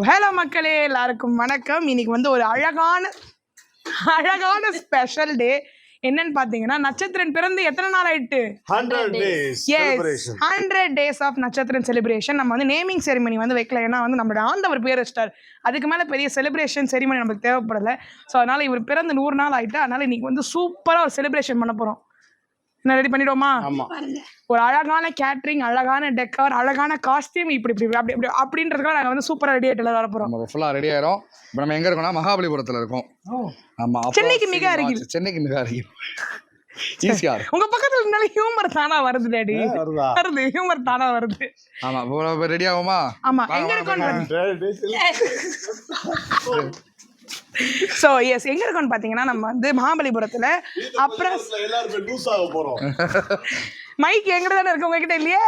Hello மக்களே, எல்லாருக்கும் வணக்கம். இன்னைக்கு வந்து ஒரு அழகான ஸ்பெஷல் டே. என்னன்னு பாத்தீங்கன்னா, நட்சத்திரன் பிறந்து எத்தனை நாள் ஆயிட்டு? 100 days celebration. 100 days of Natchathiran celebration. நம்ம வந்து நேமிங் செரிமனி வந்து வைக்கல, ஏன்னா வந்து நம்மளோட ஆண்டவர் பேர் வச்சிட்டார். அதுக்கு மேல பெரிய செலிப்ரேஷன் செரிமனி நமக்கு தேவைப்படல. ஸோ அதனால இவர் பிறந்து 100 நாள் ஆயிட்டு. அதனால இன்னைக்கு வந்து சூப்பரா ஒரு செலிப்ரேஷன் பண்ண போறோம். என்ன ரெடி பண்ணிடுவோமா? ஒரு அழகான கேட்டரிங், அழகான டெக்கார், அழகான காஸ்டியூம், இப்படி அப்படின்றதுக்காக நாங்கள் வந்து சூப்பராக ரெடி ஆகிட்டு வர போகிறோம். நம்ம ஃபுல்லாக ரெடி ஆயிரும். இப்போ நம்ம எங்கே இருக்கோம்னா மகாபலிபுரத்தில் இருக்கோம். ஆமாம், சென்னைக்கு மிக அருகில். ஈஸியாக உங்க பக்கத்துல இருந்தாலும் ஹியூமர் தானா வருது டேடி. வருது ஹியூமர் தானா வருது. ஆமாம், இப்போ ரெடி ஆகுமா? ஆமா, எங்க இருக்கோம்? சோ எஸ், எங்க இருக்கோம்னு பாத்தீங்கன்னா நம்ம வந்து மகாபலிபுரத்துல. அப்புறம் மைக் எங்க தானே இருக்கு, உங்ககிட்ட இல்லையே?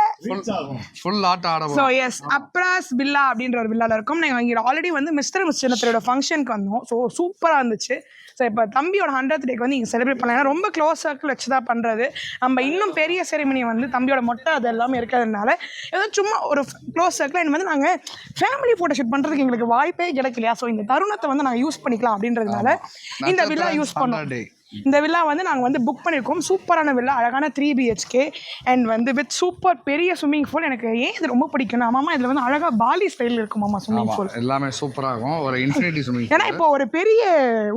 ஃபுல் ஆட்டம் ஆட. ஸோ எஸ், அப்ராஸ் வில்லா அப்படின்ற ஒரு வில்லால இருக்கும். நாங்கள் இங்கே ஆல்ரெடி வந்து மிஸ்டர் மிஸ் சின்னத்தரோட ஃபங்க்ஷனுக்கு வந்தோம். ஸோ சூப்பராக இருந்துச்சு. ஸோ இப்போ தம்பியோட 100th டேக்கு வந்து இங்கே செலிப்ரேட் பண்ணலாம். ஏன்னா ரொம்ப க்ளோஸ் சர்க்கிள் வச்சு தான் பண்ணுறது. நம்ம இன்னும் பெரிய செரிமனி வந்து தம்பியோட மொட்டை அது எல்லாமே இருக்கிறதுனால ஏதோ சும்மா ஒரு க்ளோஸ் சர்க்கிள் என்ன வந்து நாங்கள் ஃபேமிலி ஃபோட்டோ ஷூட் பண்ணுறதுக்கு எங்களுக்கு வாய்ப்பே கிடைக்கலையா. ஸோ இந்த தருணத்தை வந்து நாங்கள் யூஸ் பண்ணிக்கலாம் அப்படின்றதுனால இந்த வில்லா யூஸ் பண்ணோம். இந்த வில்லா வந்து நாங்கள் வந்து புக் பண்ணியிருக்கோம். சூப்பரான வில்லா, அழகான 3 BHK அண்ட் வந்து வித் சூப்பர் பெரிய ஸ்விம்மிங் பூல். எனக்கு ஏன் இது ரொம்ப பிடிக்கும், ஆமாம் இதில் வந்து அழகாக பாலி ஸ்டைல் இருக்கும். ஆமாம், ஸ்விம்மிங் பூல் எல்லாமே சூப்பராக இருக்கும். ஒரு இன்ஃபினிட்டி ஸ்விம்மிங். ஏன்னா இப்போ ஒரு பெரிய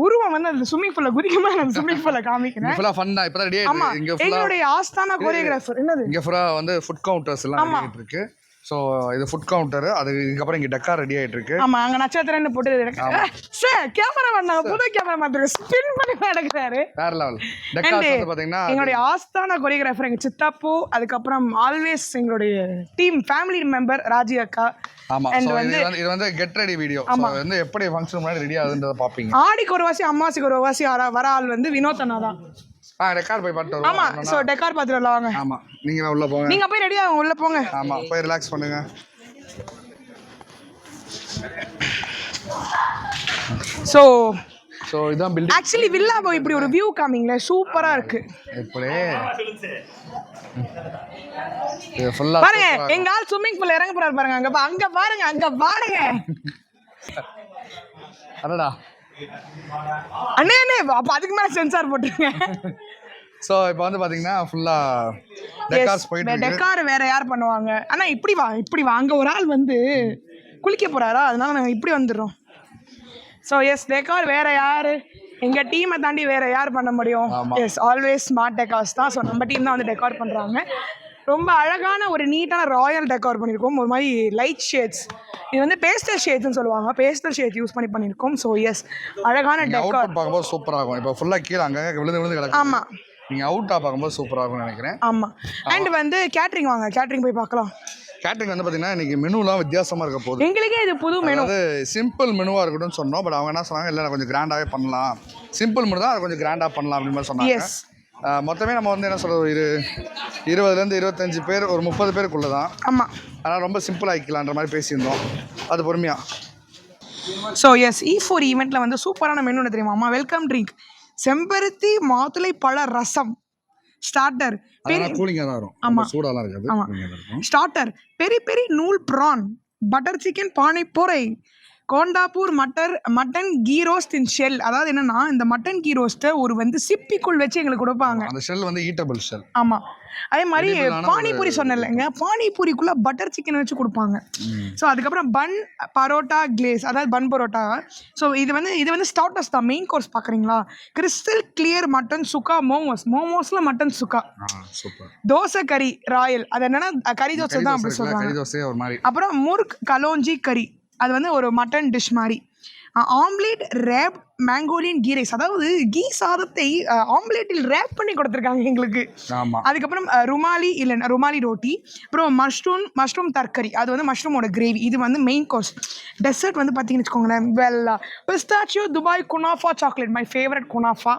உருவம் வந்து அந்த ஸ்விம்மிங் பூலில் குதிக்குமா, நான் ஸ்விம்மிங் பூலில் காமிக்கிறேன். ஃபுல்லாக ஃபன் தான். இப்போ தான் ரெடி ஆகிட்டு. எங்களுடைய ஆஸ்தானா கோரியோகிராஃபர் என்னது இங்கே ஃபுல்லாக வந்து ஃபுட் கவுண்டர்ஸ் எல்லாம் ரெடி இருக்கு. ஸோ இது ஃபுட் கவுண்டர். அது இதுக்கப்புறம் இங்கே டெக்கார் ரெடி ஆகிட்டு இருக்கு. ஆமாம், அங்கே நட்சத்திரன்னு போட்டு சார் கேமரா பண்ணாங்க, புது கேமரா மாத்திரம் ஸ்பின் பண்ணி நடக்கிறாரு. வேற லெவல். டெக்கார் வந்து பார்த்தீங்கன்னா எங்களுடைய ஆஸ்தான கோரியோகிராஃபர் எங்கள் சித்தாப்பு, அதுக்கப்புறம் ஆல்வேஸ் எங்களுடைய டீம் ஃபேமிலி மெம்பர் ராஜி அக்கா. ஆமா, இது வந்து கெட் ரெடி வீடியோ. வந்து எப்படி ஃபங்க்ஷன் முன்னாடி ரெடி ஆகுதுன்றத பாப்பீங்க. ஆடிக்கு ஒரு வாசி அம்மாசிக்கு ஒரு வாசி வர ஆள் வந்து வினோத் அண்ணா தான். டெக்கார் போய் பார்த்து வருவோம். ஆமா, சோ டெக்கார் பார்த்துட்டு வரலாம் வாங்க. ஆமா, நீங்க உள்ள போங்க. நீங்க போய் ரெடி ஆகுங்க, உள்ள போங்க. ஆமா, போய் ரிலாக்ஸ் பண்ணுங்க. சோ இதான் பில்டிங். ஆக்சுவலி வில்லா போய் இப்படி ஒரு வியூ காமிங்களே, சூப்பரா இருக்கு. இப்படி இது ஃபுல்லா பாருங்க, எங்க ஆள் ஸ்விமிங் பூல்ல இறங்க போறாரு பாருங்க. அங்க பாருங்க. அடடா அண்ணே அப்ப அதுக்கு மேல சென்சார் போட்டுருங்க. சோ இப்போ வந்து பாத்தீங்கன்னா ஃபுல்லா டெக்கார்ஸ் போயிட்டு இருக்கு. டெக்கார் வேற யார் பண்ணுவாங்க? அண்ணா இப்படி வா. அங்க ஒரு ஆள் வந்து குளிக்க போறாரா, அதனால நாங்க இப்படி வந்துடுறோம். ஸோ எஸ், டெக்கார் வேற யாரு? எங்க டீமை தாண்டி வேற யார் பண்ண முடியும்? எஸ், ஆல்வேஸ் ஸ்மார்ட் டெக்கார்ஸ் தான். ஸோ நம்ம டீம் தான் வந்து டெக்கார் பண்றாங்க. ரொம்ப அழகான ஒரு நீட்டான ராயல் டெக்கார் பண்ணியிருக்கோம். ஒரு மாதிரி லைட் ஷேட்ஸ், இது வந்து பேஸ்டல் ஷேட்ஸ்னு சொல்லுவாங்க. பேஸ்டல் ஷேட் யூஸ் பண்ணியிருக்கோம். ஸோ எஸ், அழகான டெக்கார் பார்க்கும்போது சூப்பராக இருக்கும். இப்போ ஃபுல்லாக கீழே அங்கே விழுந்து கிடக்கு. ஆமாம், நீங்கள் அவுட்டாக பார்க்கும்போது சூப்பராக இருக்கும்னு நினைக்கிறேன். ஆமாம். அண்ட் வந்து கேட்ரிங் வாங்க, கேட்ரிங் போய் பார்க்கலாம். கேட்ரிங் வந்து பார்த்தீங்கன்னா இன்றைக்கி மெனுலாம் வித்தியாசமாக இருக்க போகுது. எங்களுக்கே இது புது மெனு. அது சிம்பிள் மெனுவாக இருக்கட்டும்னு சொன்னோம். பட் அவங்க என்ன சொன்னாங்க, இல்லை கொஞ்சம் கிராண்டாகவே பண்ணலாம், சிம்பிள் மெனு தான், அதை கொஞ்சம் கிராண்டாக பண்ணலாம் அப்படின்னு மாதிரி சொன்னாங்க. மொத்தமே நம்ம வந்து என்ன சொல்கிறது, 20லேருந்து 25 பேர், ஒரு 30 பேருக்குள்ளே தான். ஆமாம், அதனால் ரொம்ப சிம்பிள் ஆகிக்கலான்ற மாதிரி பேசியிருந்தோம். அது பொறுமையாக. ஸோ எஸ், E4 ஈவெண்ட்டில் வந்து சூப்பரான மெனு தெரியுமா? வெல்கம் ட்ரிங்க், செம்பருத்தி மாதுளை பழ ரசம். ஸ்டார்டர் கூலிங்காக தான் இருக்கும். ஆமாம், சூடாலாம் இருக்காது. ஆமாம், ஸ்டார்டர் பெரி நூல் ப்ரான், பட்டர் சிக்கன், பானிபூரை, Kondapur mutton ghee roast in shell. அதாவது என்னன்னா, இந்த மட்டன் கீ ரோஸ்ட்டை ஒரு வந்து சிப்பிக்குள் வச்சு எங்களுக்கு கொடுப்பாங்க. அந்த ஷெல் வந்து ஈட்டபிள் ஷெல். ஆமாம், அதே மாதிரி பானிபூரி சொன்னேன்லங்க, பானிபூரிக்குள்ள பட்டர் சிக்கன் வச்சு கொடுப்பாங்க. ஸோ அதுக்கப்புறம் பன் பரோட்டா கிளேஸ், அதாவது பன் பரோட்டா. ஸோ இது வந்து ஸ்டார்டர்ஸ் தான். மெயின் கோர்ஸ் பார்க்குறீங்களா? கிறிஸ்டல் கிளியர் மட்டன் சுக்கா மோமோஸில் மட்டன் சுக்கா, தோசை கறி ராயல், அது என்னன்னா கறி தோசை தான் அப்படி சொல்கிறாங்க. அப்புறம் முர்க் கலோஞ்சி கறி, அது வந்து ஒரு மட்டன் டிஷ் மாதிரி. ஆம்லேட் ரேப் மேங்கோலியன் கீ ரைஸ், அதாவது கீ சாதத்தை ஆம்லேட்டில் ரேப் பண்ணி கொடுத்துருக்காங்க எங்களுக்கு. அதுக்கப்புறம் ருமாலி ரோட்டி, அப்புறம் மஷ்ரூம் தர்க்கரி, அது வந்து மஷ்ரூமோட கிரேவி. இது வந்து மெயின் கோர்ஸ். டெசர்ட் வந்து பார்த்தீங்கன்னு வச்சுக்கோங்களேன், pistachio Dubai kunafa chocolate, my favourite kunafa.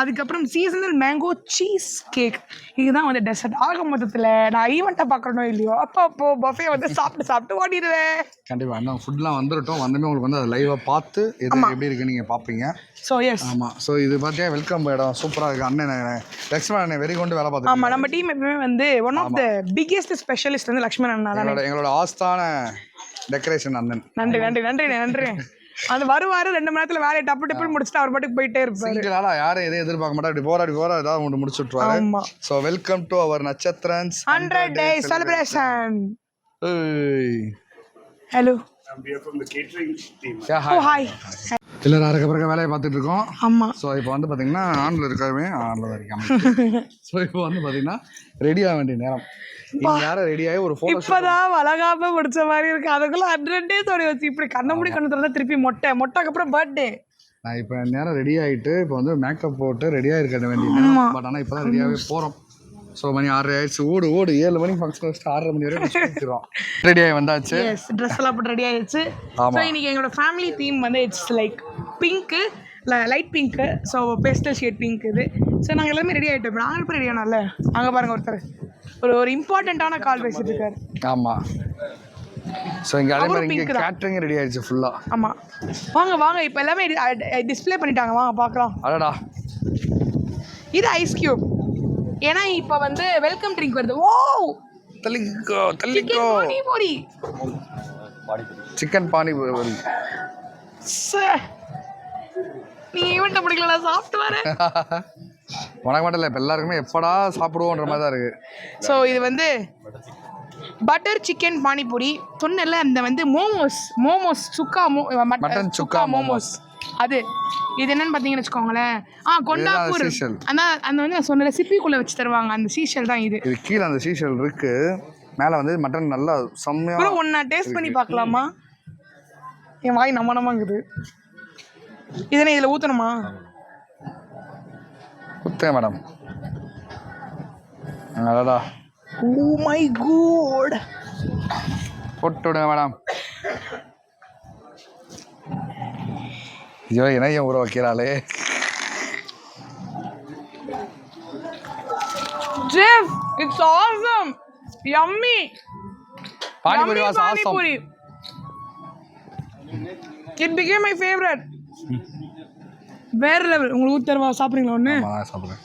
அதுக்கப்புறம் சீசனல் மேங்கோ சீஸ் கேக், இதுதான் வந்து டெசர்ட். ஆக மொத்தத்தில் நான் ஈவெண்ட்டை பார்க்கணும் இல்லையோ, அப்போ பஃபே வந்து சாப்பிட்டு ஓடிடுவேன். கண்டிப்பாக இன்னும் ஃபுட்லாம் வந்துட்டோம். வந்துமே உங்களுக்கு வந்து அதை லைவாக பார்த்து எப்படி இருக்குன்னு நீங்கள் பார்ப்பீங்க. வந்திருக்கீங்க. ஸோ எஸ் ஆமாம். ஸோ இது பார்த்தியா வெல்கம் இடம் சூப்பராக இருக்குது. அண்ணன் லக்ஷ்மண் அண்ணன் வெறி கொண்டு வேலை பார்த்து. ஆமாம், நம்ம டீம் எப்பவுமே வந்து one of the biggest specialist வந்து லக்ஷ்மண் அண்ணா தான். எங்களோட ஆஸ்தான டெக்கரேஷன் அண்ணன். நன்றி நன்றி நன்றி நன்றி. அது வருவாரு 2 மணி நேரத்தில் வேலையை டப்பு முடிச்சுட்டு அவர் பாட்டுக்கு போயிட்டே இருப்பாரு. சிங்கிளால யாரும் எதையும் எதிர்பார்க்க மாட்டா. இப்படி போரா ஏதாவது ஒன்று முடிச்சு விட்டுருவாரு. ஆமா. So welcome to our Natchathirans 100 days celebration. I'm hello. here from the catering team. Oh hi. இல்லை அதுக்கப்புறம் வேலையை பார்த்துட்டு இருக்கோம். ஆமாம். ஸோ இப்போ வந்து பார்த்தீங்கன்னா ஆனில் இருக்காமே ஆனில் இருக்காம. ஸோ இப்போ வந்து பார்த்தீங்கன்னா ரெடி ஆக வேண்டிய நேரம். யாரும் ரெடி ஆகி ஒரு ஃபோட்டோ இப்போதான் வளகாப்ப முடிச்ச மாதிரி இருக்கு. அதுக்குள்ள 100 days ஓடி வச்சு இப்படி கண்ண மூடி கண்ணு திறந்தா திருப்பி மொட்டைக்கு அப்புறம் பர்த்டே. நான் இப்போ நேரம் ரெடி ஆகிட்டு இப்போ வந்து மேக்கப் போட்டு ரெடியாக இருக்க வேண்டிய. பட் ஆனால் இப்போ தான் ரெடியாகவே போகிறோம். ஸோ மணி 6 ஆயிடுச்சு. ஓடு 7 மணிக்கு ஃபங்க்ஷன் வச்சுட்டு 6:30 மணி வரைக்கும் ரெடியாகி வந்தாச்சு. ட்ரெஸ் எல்லாம் போட்டு ரெடி ஆயிடுச்சு. ஸோ இன்னைக்கு எங்களோட ஃபேமிலி தீம் வந்து it's like pink, light pink, so pastel shade pink இது. ஸோ நாங்கள் எல்லாமே ரெடி ஆகிட்டோம். நாங்கள் இப்போ ரெடி ஆனோம்ல. அங்கே பாருங்கள் ஒருத்தர் ஒரு இம்பார்ட்டண்ட்டான கால் பேசிட்டு இருக்காரு. ஆமாம். ஸோ இங்கே அதே மாதிரி இங்கே கேட்ரிங் ரெடி ஆயிடுச்சு ஃபுல்லாக. ஆமாம். வாங்க இப்போ எல்லாமே டிஸ்பிளே பண்ணிட்டாங்க. வாங்க பார்க்கலாம். அடடா இது ஐஸ் கியூப். ஏன்னா இப்போ வந்து வெல்கம் ட்ரிங்க் வருது. ஓ தள்ளிக்கோ பானிபூரி. சிக்கன் பானிபூரி. நீ ஈவெண்ட்டை பிடிக்கல, நான் சாப்பிட்டு வரேன். உனக்கு மட்டும் இல்லை, இப்போ எல்லாருக்குமே எப்படா சாப்பிடுவோன்ற மாதிரி தான் இருக்குது. ஸோ இது வந்து பட்டர் சிக்கன் பானிபூரி. சொன்னல அந்த வந்து மோமோஸ் சுக்கா மட்டன் சுக்கா மோமோஸ். அது இது என்னன்னு பார்த்தீங்கன்னு வச்சுக்கோங்களேன். கொண்டாப்பூர் அந்த வந்து நான் சொன்ன ரெசிபிக்குள்ளே வச்சு தருவாங்க. அந்த சீஷல் தான் இது. கீழே அந்த சீஷல் இருக்கு, மேலே வந்து மட்டன் நல்லா செம்மையாக. ஒன்றா டேஸ்ட் பண்ணி பார்க்கலாமா? என் வாய் நம்மனமாங்குது. இதனை இதில் ஊற்றணுமா? ஊற்றுங்க மேடம். அடடா ஓ மை காட். போட்டு விடுங்க மேடம். ஐயோ இணையம் ஊற வைக்கிறாளே. Jeff, it's awesome. Yummy. Panipuri was awesome. It became my favorite. வேற லெவல். உங்களுக்கு ஊத்தி தரவா? சாப்பிடுறீங்களா ஒன்று? நான் சாப்பிடுறேன்.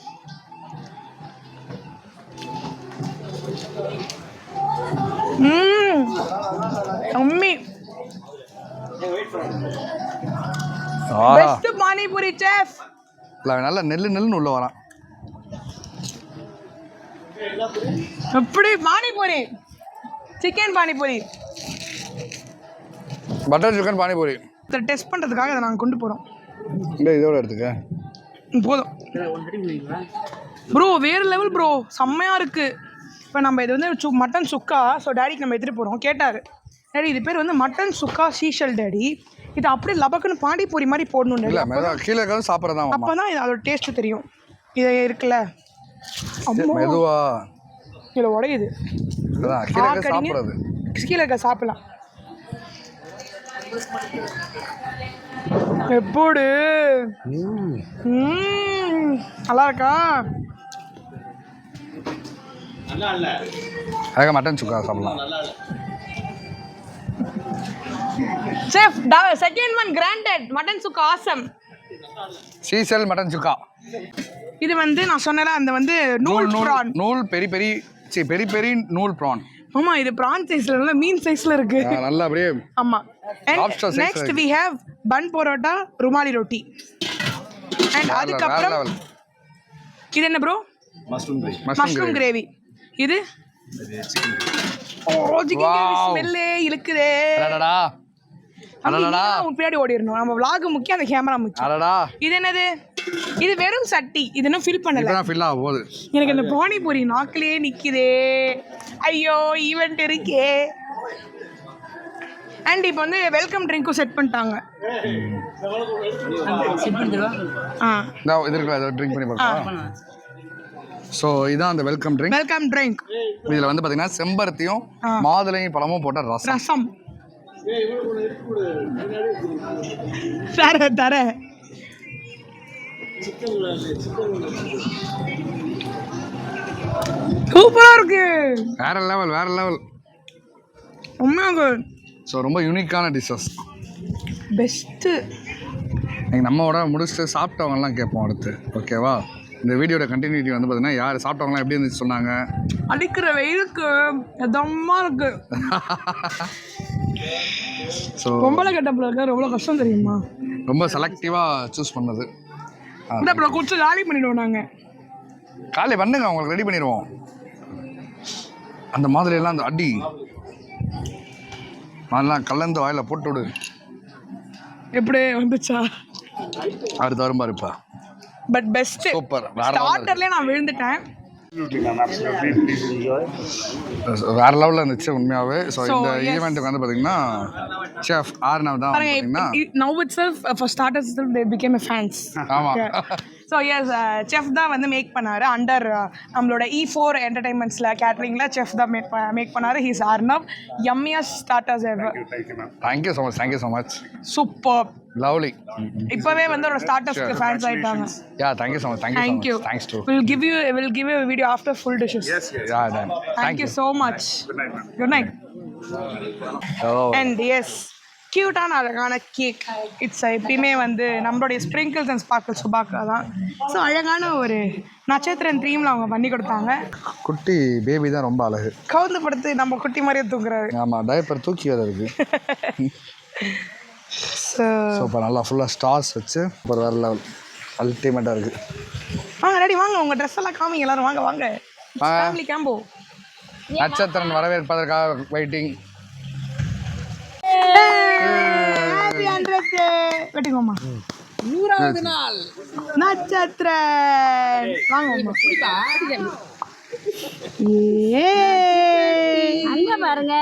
Yummy. Best panipuri chef. நல்ல நெல்லுன்னு உள்ள வரான். எப்படி panipuri? Chicken panipuri, butter chicken panipuri. இதை டெஸ்ட் பண்ணுறதுக்காக அதை நாங்கள் கொண்டு போகிறோம். இல்லை இதோட எடுத்துக்க போதும் ப்ரோ. வேறு லெவல் ப்ரோ, செம்மையாக இருக்குது. இப்போ நம்ம இது வந்து மட்டன் சுக்கா. ஸோ டேடிக்கு நம்ம எடுத்துகிட்டு போகிறோம். கேட்டார், டேடி இது பேர் வந்து மட்டன் சுக்கா சீஷல் டேடி, இது அப்படியே லபக்குன்னு பானிபூரி மாதிரி போடணும். இல்லை கீழே இருக்காது சாப்பிட்றதா. அப்போ தான் அதோட டேஸ்ட்டு தெரியும். இது இருக்குல்ல மெதுவா இதில் உடையுது. சாப்பிட்றது கீழே இருக்க சாப்பிடலாம். எப்படி நல்லா இருக்கா? அதுக்கு மட்டன் சுக்கா சாப்பிடலாம். Chef second one granted. Mutton sukka awesome. சீசல் மட்டன் சுக்கா. இது வந்து நான் சொன்னல அந்த வந்து நூல் பெரி நூல் ப்ரான். ஆமா, இது ப்ரான் சைஸ்ல இல்ல, மீன் சைஸ்ல இருக்கு. நல்லா அப்படியே. ஆமா. Next we have bun parotta, rumali ரொட்டி. அண்ட் அதுக்கு அப்புறம் இது என்ன ப்ரோ? Mushroom gravy. இது சிக்கன் கிரேவி ஸ்மெல்லே இழுக்குதே. அடடா அடடா பின்னாடி ஓடிரணும். நம்ம vlog முக்கியம், அந்த கேமரா முக்கியம். அடடா இது என்னது? இது வெறும் சட்டி. இது இன்னும் ஃபில் பண்ணல. இப்பதான் ஃபில் ஆக போகுது. எனக்கு அந்த பானிபூரி நாக்கிலே நிக்குதே. ஐயோ ஈவென்ட் இருக்கே. அண்ட் இப்போ வந்து வெல்கம் ட்ரிங்க்கும் செட் பண்ணிட்டாங்க. இது இருக்குல்ல, அதை ட்ரிங்க் பண்ணி பார்க்கலாம். ஸோ இதான் அந்த வெல்கம் ட்ரிங்க். இதில் வந்து பார்த்தீங்கன்னா செம்பருத்தியும் மாதுளையும் பழமும் போட்ட ரசம். தர சூப்பரா இருக்கு. வேற லெவல். உண்மையாக ஸோ ரொம்ப யூனிக்கான டிஷ்ஷஸ். பெஸ்ட்டு. நீங்கள் நம்மளோட முடிச்சுட்டு சாப்பிட்டவங்கலாம் கேட்போம் அடுத்து, ஓகேவா? இந்த வீடியோட கண்டினியூட்டி வந்து பார்த்தீங்கன்னா யார் சாப்பிட்டவங்களாம் எப்படி இருந்துச்சு சொன்னாங்க. அடிக்கிற வெயிலுக்கு எதமாக இருக்கு. ஸோ பொம்பளை கெட்டப்பில் இருக்க எவ்வளோ கஷ்டம் தெரியுமா? ரொம்ப செலக்டிவாக சூஸ் பண்ணது. இந்த அப்புறம் குடிச்சு காலி பண்ணிடுவோம் நாங்கள். காலை பண்ணுங்க, உங்களுக்கு ரெடி பண்ணிடுவோம். அந்த மாதிரி எல்லாம் அந்த அடி அதெல்லாம் கலந்து வாயில் போட்டு விடு. எப்படி வந்துச்சா? அடுத்து வரும் பாரு இப்போ. But best super. ஸ்டார்டர்லயே நான் விழுந்துட்டேன். Absolutely, ma'am. Absolutely. Please enjoy. வேற லெவலில் இருந்துச்சு உண்மையாகவே. ஸோ இந்த ஈவெண்ட்டுக்கு வந்து பார்த்தீங்கன்னா செஃப் ஆர்னவ் தான் பார்த்தீங்கன்னா now itself for starters itself they became a fans. ஆமாம். ஸோ எஸ் செஃப் தான் வந்து மேக் பண்ணார் அண்டர் நம்மளோட E4 என்டர்டைன்மெண்ட்ஸில் கேட்ரிங்கில் செஃப் தான் மேக் பண்ணார். He's Arnav. Yummiest starters ever. Thank you, ma'am. Thank you so much, thank you so much. Super. Lovely. இப்போவே வந்து ஒரு ஸ்டார்டர்ஸ்க்கு ஃபேன்ஸ் ஆயிட்டாங்க. Yeah thank you so much, Thank you. Thanks too. We'll give you a video after full dishes. Yes, yes. Yeah done. Thank you so much. Good night, ma'am. Good night. Oh And yes, க்யூட்டான அழகான cake. It's எப்பயுமே வந்து நம்மளுடைய sprinkles and sparkle சுபாக்கா தான். So அழகான ஒரு நட்சத்திரம் த்ரீமில் அவங்க பண்ணி கொடுத்தாங்க. குட்டி பேபி தான் ரொம்ப அழகு. கவுந்து படுத்து நம்ம குட்டி மாதிரியே தூங்குறாரு. ஆமாம், டைப்பர் தூக்கி வேறு இருக்கு. ஸோ இப்போ நல்லா ஃபுல்லாக ஸ்டார்ஸ் வச்சு ஒரு வேறு லெவல் அல்டிமேட்டாக இருக்குது. வாங்க ரெடி வாங்க, உங்கள் ட்ரெஸ் எல்லாம் காமிங்க எல்லாரும். வாங்க வாங்க, ஃபேமிலி கேம்போ. நட்சத்திரன் வரவேற்பதற்காக வெயிட்டிங். ஹாப்பி 100th வெட்டிங் மாமா. 100வது நாள் நட்சத்திரன். வாங்க மாமா. அங்க பாருங்க,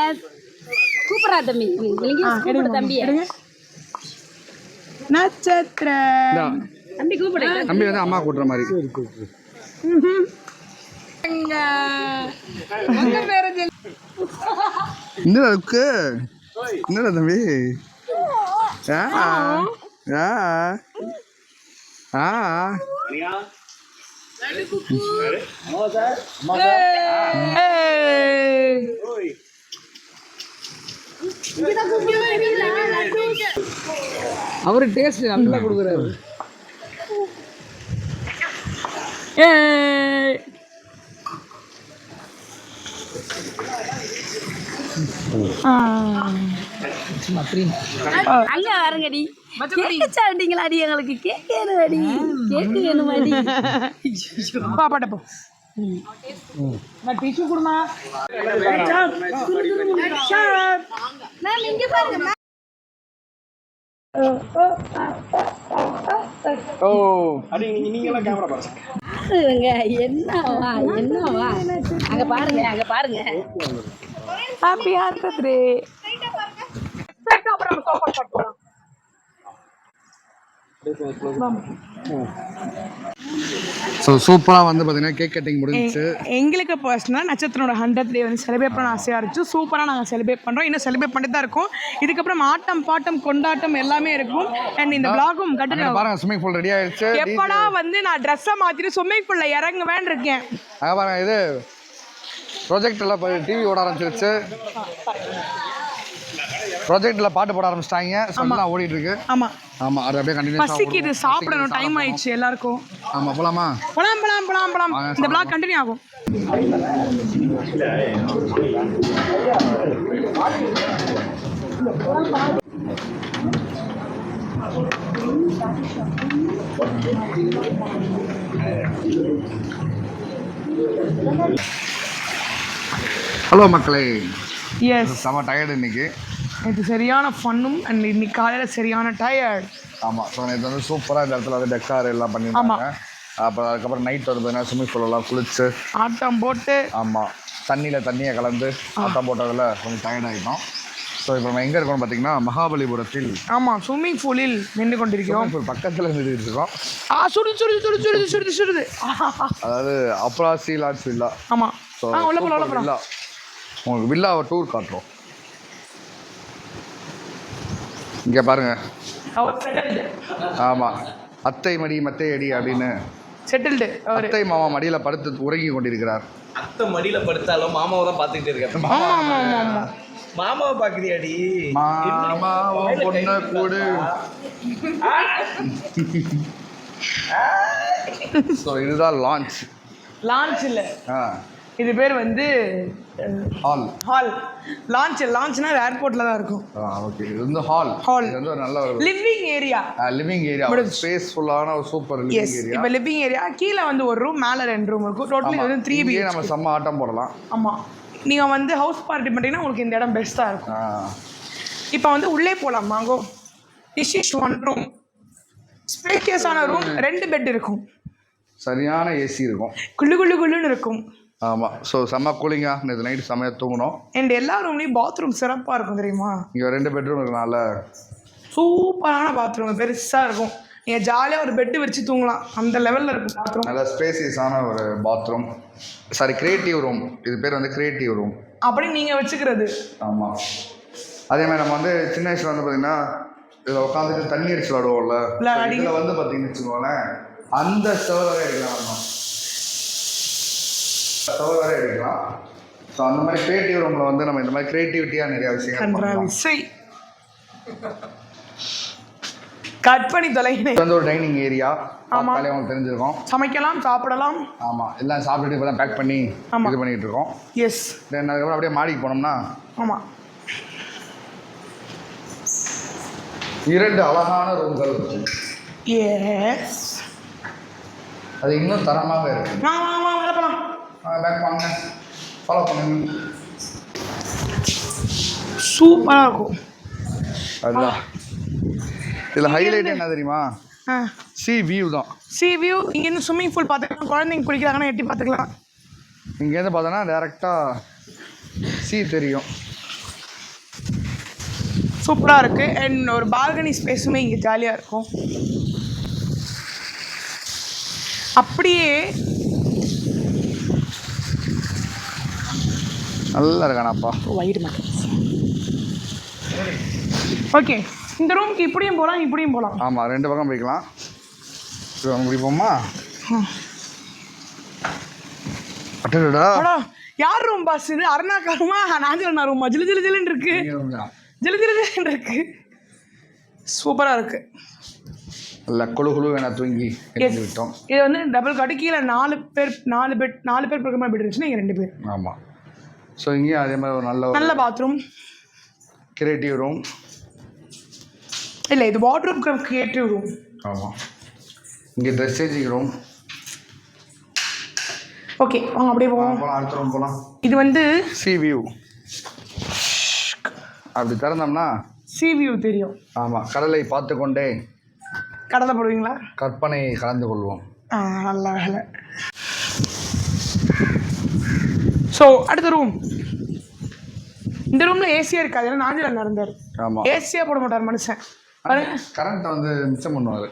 சூப்பரா தம்பி. கூப்பிடு தம்பி. நட்சத்திரன் தம்பி கூப்பிடு. தம்பி வந்து அம்மா கூட்டுற மாதிரி. என்னடா இருக்கு? என்னடா தம்பி? அவரு டேஸ்ட் நல்லா கொடுக்குறாரு. அங்க பாருங்கடி, கேக்கு சாப்பிட்டீங்களாடி? எங்களுக்கு கேக்கு வேணுமாடி, கேக்கு வேணுமாடி. பாப்பாட்ட போ. நான் டிஷ்யூ கொடுமா. மேம் இங்க பாருங்க. என்னவா என்னவா, அங்க பாருங்க, அங்க பாருங்க. ஹாப்பி 100th டே. அப்புறம் சோஃபா ஷாட் போலாம். ஸோ சூப்பராக வந்து பார்த்தீங்கன்னா கேக் கட்டிங் முடிஞ்சிச்சு. எங்களுக்கு பர்சனலாக நட்சத்திரோட 100th டே வந்து செலிப்ரேட் பண்ண ஆசையாக இருந்துச்சு. சூப்பராக நாங்கள் செலிப்ரேட் பண்ணுறோம். இன்னும் செலிப்ரேட் பண்ணிட்டு தான் இருக்கோம். இதுக்கப்புறம் ஆட்டம் பாட்டம் கொண்டாட்டம் எல்லாமே இருக்கும். அண்ட் இந்த பிளாகும் கண்டினியூ. பாருங்க, ஸ்விம்மிங் பூல் ரெடி ஆயிடுச்சு. எப்படா வந்து நான் ட்ரெஸ்ஸை மாற்றிட்டு ஸ்விம்மிங் பூலில் இறங்குவேன் இருக்கேன். பாருங்க, இது ப்ரொஜெக்ட் எல்லாம் டிவி ஓட ஆரம்பிச்சிருச்சு. ப்ராஜெக்ட்ல பாட்டு போட ஆரம்பிச்சிட்டாங்க. எல்லாம் ஓடிட்டு இருக்கு. ஆமா ஆமா, அது அப்படியே கண்டினியூஸா பசிக்குது, சாப்பிடணும், டைம் ஆயிடுச்சு எல்லாருக்கும். ஆமா, போலாமா? போலாம் போலாம் போலாம் போலாம். இந்த vlog கண்டினியூ ஆகும். ஹலோ மக்களே. எஸ், செம டயர்டு இன்னைக்கு. இது சரியான ஃபன்னும் அண்ட் இன்னைக்கு காலையில் சரியான டயர்ட். ஆமாம், ஸோ நேற்று வந்து சூப்பராக இந்த இடத்துல வந்து டெக்கார் எல்லாம் பண்ணியிருந்தாங்க. அப்புறம் அதுக்கப்புறம் நைட் வந்து பார்த்தீங்கன்னா ஸ்விம்மிங் பூலெல்லாம் குளிச்சு ஆட்டம் போட்டு, ஆமாம், தண்ணியை கலந்து ஆட்டம் போட்டதில் கொஞ்சம் டயர்ட் ஆகிட்டோம். ஸோ இப்போ நம்ம எங்கே இருக்கோம்னு பார்த்தீங்கன்னா மகாபலிபுரத்தில். ஆமாம், ஸ்விம்மிங் பூலில் நின்று கொண்டிருக்கிறோம். பக்கத்தில் நின்றுட்டு இருக்கோம். சுடுது சுடுது சுடுது சுடுது சுடுது சுடுது. அதாவது அப்ராசி லாட்ஸ் வில்லா. ஆமாம், உள்ள போகலாம் உள்ள போகலாம். உங்களுக்கு வில்லாவை டூர் காட்டுறோம். இங்கே பாருங்க. ஆமாம், அத்தை மடி மத்தை அடி அப்படின்னு செட்டில்டு. அத்தை மாமா மடியில் படுத்து உறங்கி கொண்டிருக்கிறார். அத்தை மடியில் படுத்தாலும் மாமாவை தான் பார்த்துக்கிட்டு இருக்கேன். மாமாவை பாக்குறியாடி? மாமா உன் பொண்ணை கூடு. ஸோ இதுதான் லான்ச் இல்லை ஆ இது பேர் வந்து ஹால். லான்ச்னா ஏர்போர்ட்ல தான் இருக்கும். ஓகே இது வந்து ஹால். இது வந்து ஒரு நல்ல ஒரு லிவிங் ஏரியா. ஸ்பேஸ்ஃபுல்லான ஒரு சூப்பர் லிவிங் ஏரியா. இப்போ லிவிங் ஏரியா கீழே வந்து ஒரு ரூம், மேலே 2 ரூம் இருக்கும். டோட்டலி இது வந்து 3 BHK. நம்ம செம்ம ஆட்டம் போடலாம். ஆமாம், நீங்கள் வந்து ஹவுஸ் பார்ட்டி பண்ணிட்டீங்கன்னா உங்களுக்கு இந்த இடம் பெஸ்ட்டாக இருக்கும். இப்போ வந்து உள்ளே போகலாம் வாங்கோ. திஸ் இஸ் 1 ரூம், ஸ்பேஷியஸான ரூம். 2 பெட் இருக்கும், சரியான ஏசி இருக்கும், குள்ளுன்னு இருக்கும். ஆமாம். ஸோ செம்ம கூலிங்காக நேற்று நைட்டு செம்மையாக தூங்கணும். அண்ட் எல்லா ரூம்லேயும் பாத்ரூம் சிறப்பாக இருக்கும் தெரியுமா? இங்கே 2 பெட்ரூம் இருக்கனால சூப்பரான பாத்ரூம், பெருசாக இருக்கும். நீங்கள் ஜாலியாக ஒரு பெட்டு வச்சு தூங்கலாம், அந்த லெவலில் இருக்கும் பாத்ரூம். நல்ல ஸ்பேசியஸான ஒரு பாத்ரூம். Creative room. இது பேர் வந்து கிரியேட்டிவ் ரூம் அப்படி நீங்கள் வச்சுக்கிறது. ஆமாம். அதே மாதிரி நம்ம வந்து சின்ன வயசில் வந்து பார்த்திங்கன்னா இதில் உட்காந்துட்டு தண்ணி அடிச்சு விளாடுவோம்ல. இதில் வந்து பார்த்தீங்கன்னு வச்சுக்கோங்களேன், அந்த சர்வரே எடுக்கலாம். சர்வரே எடுக்கலாம். ஸோ அந்த மாதிரி கிரியேட்டிவ் ரூமில் வந்து நம்ம இந்த மாதிரி கிரியேட்டிவிட்டியாக நிறையா விஷயம் கட் பண்ணி தொலைங்க. வந்து ஒரு டைனிங் ஏரியா. ஆமாம், உங்களுக்கு தெரிஞ்சிருக்கும். சமைக்கலாம், சாப்பிடலாம். ஆமாம், எல்லாம் சாப்பிட்டுட்டு இப்போ தான் பேக் பண்ணி இது பண்ணிகிட்டு இருக்கோம். எஸ். தென் அதுக்கப்புறம் அப்படியே மாடிக்கு போனோம்னா ஆமாம் 2 அழகான ரூம்கள். எஸ், அது இன்னும் தரமாக இருக்கு. மேலே போகலாம். பேக் வாங்க, ஃபாலோ பண்ணுங்க. சூப்பராக இருக்கும். அதுதான் இதில் ஹைலைட் என்ன தெரியுமா? சி வியூ தான். C view. இங்கேருந்து ஸ்விம்மிங் பூல் பார்த்துக்கலாம், குழந்தைங்க குளிக்கிறாங்கன்னா எட்டி பார்த்துக்கலாம். இங்கேருந்து பார்த்தோன்னா டேரெக்டாக சி தெரியும். சூப்பராக இருக்குது. அண்ட் ஒரு பால்கனி ஸ்பேஸுமே இங்கே ஜாலியாக இருக்கும். அப்படியே நல்லா இருக்கானாப்பா. வயிறு மட்டும். ஓகே, இந்த ரூமுக்கு இப்படியும் போகலாம், இப்படியும் போகலாம். ஆமாம், 2 பக்கம் போய்க்கலாம். இப்படி போமா அட்டடா. யார் ரூம் பாஸ் இது? அருணாக்காரமா நாஞ்சலண்ணா ரூமா? ஜிலுன்னு இருக்கு, ஜிலுன்னு இருக்கு. சூப்பராக இருக்கு. இல்லை குழு வேணா தூங்கி விட்டோம். இது வந்து டபுள் காட்டு. கீழே 4 பேர் பக்கமாக பெட் இருந்துச்சுன்னா இங்கே 2 பேர். ஆமாம். ஸோ இங்கேயும் அதே மாதிரி ஒரு நல்ல பாத்ரூம், கிரியேட்டிவ் ரூம். இல்லை இது வார்ட்ரோப் கிரியேட்டிவ் ரூம். ஆமாம். இங்கே ட்ரெஸ் சேஞ்சிங் ரூம். ஓகே வாங்க அப்படியே போவோம். அடுத்த ரூம் போகலாம். இது வந்து சி வியூ. அப்படி திறந்தோம்னா சி வியூ தெரியும். ஆமாம், கடலை பார்த்து கொண்டே கடலை போடுவீங்களா? கற்பனை கலந்து கொள்வோம். நல்ல வேலை. ஸோ அடுத்த ரூம். இந்த ரூமில் ஏசியாக இருக்காது, ஏன்னா நாஞ்சில் நடந்தார். ஆமாம், ஏசியாக போட மாட்டார் மனுஷன். கரண்ட்டை வந்து மிச்சம் பண்ணுவார்.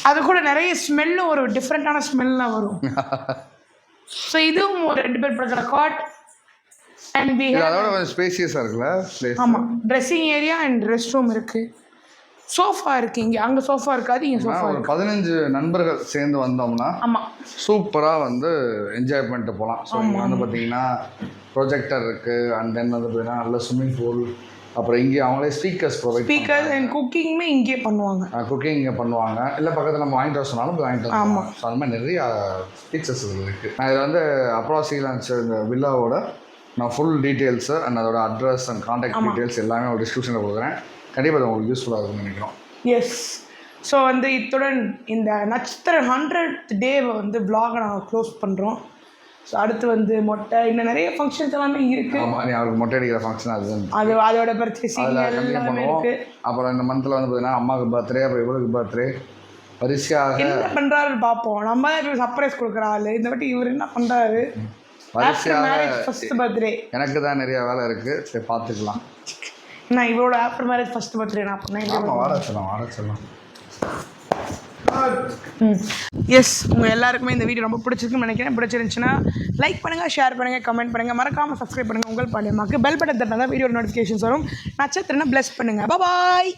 அது கூட நிறைய ஸ்மெல்லும் ஒரு டிஃப்ரெண்ட்டான ஸ்மெல்லாம் வரும். ஸோ இதுவும் ஒரு 2 பேர் படுக்கிற காட். அண்ட் அதோட கொஞ்சம் ஸ்பேசியஸாக இருக்குல்ல. ஆமாம், dressing area and rest room இருக்குது. சோஃபா இருக்குது இங்கே, அங்கே சோஃபா இருக்காது, இங்கே சோஃபா. ஒரு 15 நண்பர்கள் சேர்ந்து வந்தோம்னா ஆமாம் சூப்பராக வந்து என்ஜாய் பண்ணிட்டு போகலாம். ஸோ இங்கே வந்து பார்த்தீங்கன்னா ப்ரொஜெக்டர் இருக்குது. அண்ட் தென் வந்து பார்த்தீங்கன்னா நல்ல ஸ்விம்மிங் பூல். அப்புறம் இங்கே அவங்களே ஸ்பீக்கர்ஸ் அண்ட் குக்கிங்குமே இங்கே பண்ணுவாங்க. குக்கிங் இங்கே பண்ணுவாங்க. இல்லை பக்கத்தில் நம்ம வாங்கிட்டு வர சொன்னாலும் வாங்கிட்டு வரோம். ஆமாம். ஸோ அந்த மாதிரி நிறைய ஃபீச்சர்ஸ் இருக்குது. நான் இதில் வந்து அப்ராக்சிமேட் இந்த வில்லாவோட நான் ஃபுல் டீட்டெயில்ஸு அண்ட் அதோட அட்ரஸ் அண்ட் கான்டாக்ட் டீட்டெயில்ஸ் எல்லாமே ஒரு டிஸ்கிரிப்ஷனில் கொடுக்குறேன். கண்டிப்பாக அது உங்களுக்கு யூஸ்ஃபுல்லாக இருக்கும்னு நினைக்கிறோம். எஸ். ஸோ வந்து இத்துடன் இந்த நட்சத்திர 100th டேவை வந்து vlog நாங்கள் க்ளோஸ் பண்ணுறோம். ஸோ அடுத்து வந்து மொட்டை, இன்னும் நிறைய ஃபங்க்ஷன்ஸ் எல்லாமே இருக்குது. ஆமாம், நீ அவருக்கு மொட்டை அடிக்கிற ஃபங்க்ஷன் அது அதோட பர்ச்சேசிங் எல்லாமே இருக்குது. அப்புறம் இந்த மந்தில் வந்து பார்த்தீங்கன்னா அம்மாவுக்கு பர்த்டே, அப்புறம் இவருக்கு பர்த்டே, வரிசையாக என்ன பண்ணுறாரு பார்ப்போம். நம்ம தான் இப்போ சர்ப்ரைஸ் கொடுக்குற ஆள். இந்த வாட்டி இவர் என்ன பண்ணுறாரு? ஃபர்ஸ்ட் பர்த்டே எனக்கு தான் நிறைய வேலை இருக்குது. சரி பார்த்துக்கலாம். நான் இவரோட ஆஃப்டர் மேரேஜ் ஃபர்ஸ்ட் பர்த்டே நான் பண்ணேன். வாட சொல்லலாம். எஸ், உங்கள் எல்லாருக்குமே இந்த வீடியோ ரொம்ப பிடிச்சிருக்குன்னு நினைக்கிறேன். பிடிச்சிருந்துச்சுன்னா லைக் பண்ணுங்கள், ஷேர் பண்ணுங்கள், கமெண்ட் பண்ணுங்கள், மறக்காமல் சப்ஸ்கிரைப் பண்ணுங்கள். உங்கள் பாண்டியம்மாக்கு பெல் பட்டன் தட்டினா தான் வீடியோ நோட்டிஃபிகேஷன்ஸ் வரும். நட்சத்திரம்னா ப்ளஸ் பண்ணுங்கள். பாய்.